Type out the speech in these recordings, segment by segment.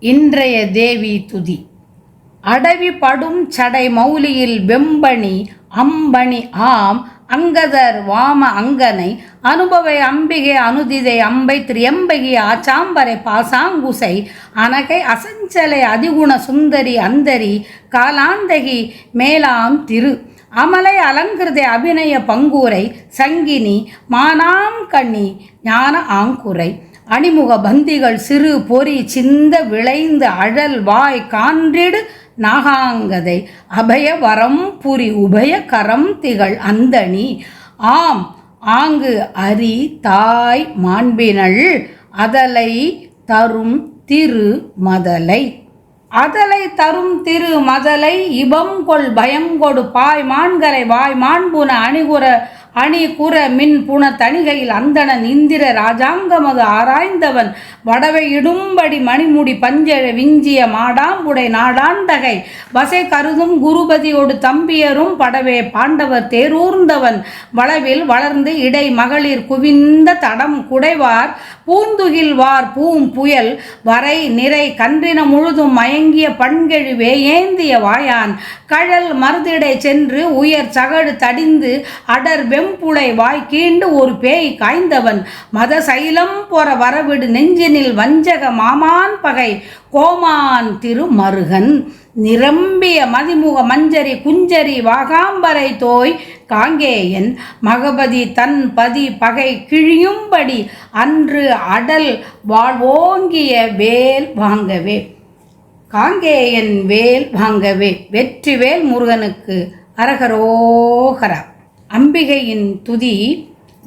இன்றைய தேவி துதி. அடவி படும் சடை மௌலியில் வெம்பணி அம்பணி ஆம் அங்கதர் வாம அங்கனை அனுபவை அம்பிகை அனுதிதை அம்பை திரியம்பகி ஆச்சாம்பரை பாசாங்குசை அனகை அசஞ்சலை அதிகுண சுந்தரி அந்தரி காலாந்தகி மேலாம் திரு அமலை அலங்கிருதை அபிநய பங்கூரை சங்கினி மானாம் கண்ணி ஞான ஆங்குரை அணிமுக பந்திகள் சிறு பொறி சிந்த விளைந்து அழல் வாய் கான்றிடு நாகாங்கதை அபய வரம் புரி உபய கரம் திகழ் அந்தணி ஆம் ஆங்கு அரி தாய் மாண்பினள் அதலை தரும் திரு மதலை அதலை தரும் திரு மதலை இபம் கொள் பயங்கொடு பாய் மான்கரை வாய் மாண்புன அணி குற மின் புன தணிகையில் அந்தணன் இந்திர ராஜாங்கமது ஆராய்ந்தவன் வடவை இடும்படி மணிமுடி பஞ்சழ விஞ்சிய மாடாம்புடை நாடாண்டகை வசை கருதும் குருபதியோடு தம்பியரும் படவே பாண்டவர் தேரூர்ந்தவன் வளவில் வளர்ந்து இடை மகளிர் குவிந்த தடம் குடைவார் பூந்துகில் வார் பூம் புயல் வரை நிறை கன்றின முழுதும் மயங்கிய பண்கெழு வேயேந்திய வாயான் கழல் மருதிடை சென்று உயர் சகடு தடிந்து அடர் வெம்புளை வாய் கீண்டு ஒரு பேய் காய்ந்தவன் மத சைலம் பொற வரவிடு நெஞ்சினில் வஞ்சக மாமான் பகை கோமான் திருமருகன் நிரம்பிய மதிமுக மஞ்சரி குஞ்சரி வாகாம்பரை தோய் காங்கேயன் மகபதி தன் பதி பகை கிழியும்படி அன்று அடல் வாழ்வோங்கிய வேல் வாங்கவே காங்கேயன் வேல் வாங்கவே வெற்றிவேல் முருகனுக்கு அரகரோகரா. அம்பிகையின் துதி.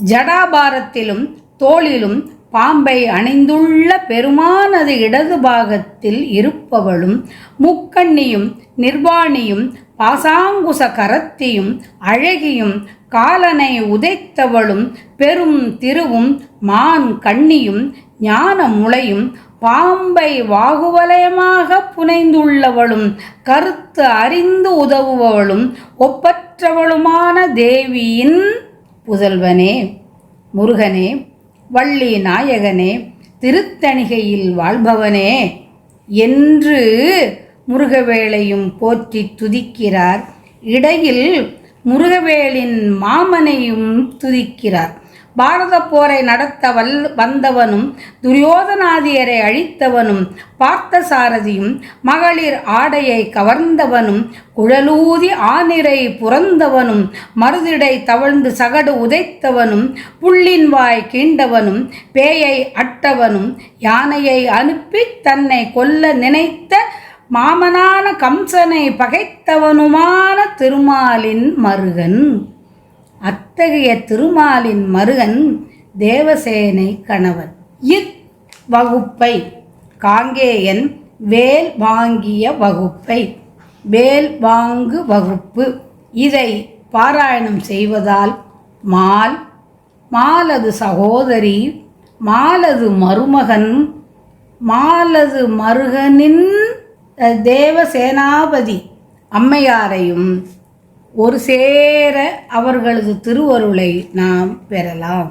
ஜடாபாரத்திலும் தோளிலும் பாம்பை அணிந்துள்ள பெருமானது இடது பாகத்தில் இருப்பவளும் முக்கண்ணியும் நிர்வாணியும் பாசாங்குச கரத்தியும் அழகியும் காலனை உதைத்தவளும் பெரும் திருவும் மான் கண்ணியும் ஞான முளையும் பாம்பை வாகுவலயமாக புனைந்துள்ளவளும் கருத்து அறிந்து உதவுபவளும் ஒப்பற்றவளுமான தேவியின் புதல்வனே முருகனே வள்ளி நாயகனே திருத்தணிகையில் வாழ்பவனே என்று முருகவேளையும் போற்றி துதிக்கிறார். இடையில் முருகவேளின் மாமனையும் துதிக்கிறார். பாரத போரை நடத்த வந்தவனும் துரியோதனாதியரை அழித்தவனும் பார்த்தசாரதியும் மகளிர் ஆடையை கவர்ந்தவனும் குழலூதி ஆனிரை புறந்தவனும் மருதிடை தவழ்ந்து சகடு உதைத்தவனும் புள்ளின் வாய் கீண்டவனும் பேயை அட்டவனும் யானையை அனுப்பி தன்னை கொல்ல நினைத்த மாமனான கம்சனை பகைத்தவனுமான திருமாலின் மருகன். அத்தகைய திருமாலின் மருகன் தேவசேனை கணவன். இவ்வகுப்பை காங்கேயன் வேல் வாங்கிய வகுப்பை வேல் வாங்கு வகுப்பு இதை பாராயணம் செய்வதால் மாலது சகோதரி மாலது மருமகன் மாலது மருகனின் தேவசேனாபதி அம்மையாரையும் ஒரு சேர அவர்களது திருவருளை நாம் பெறலாம்.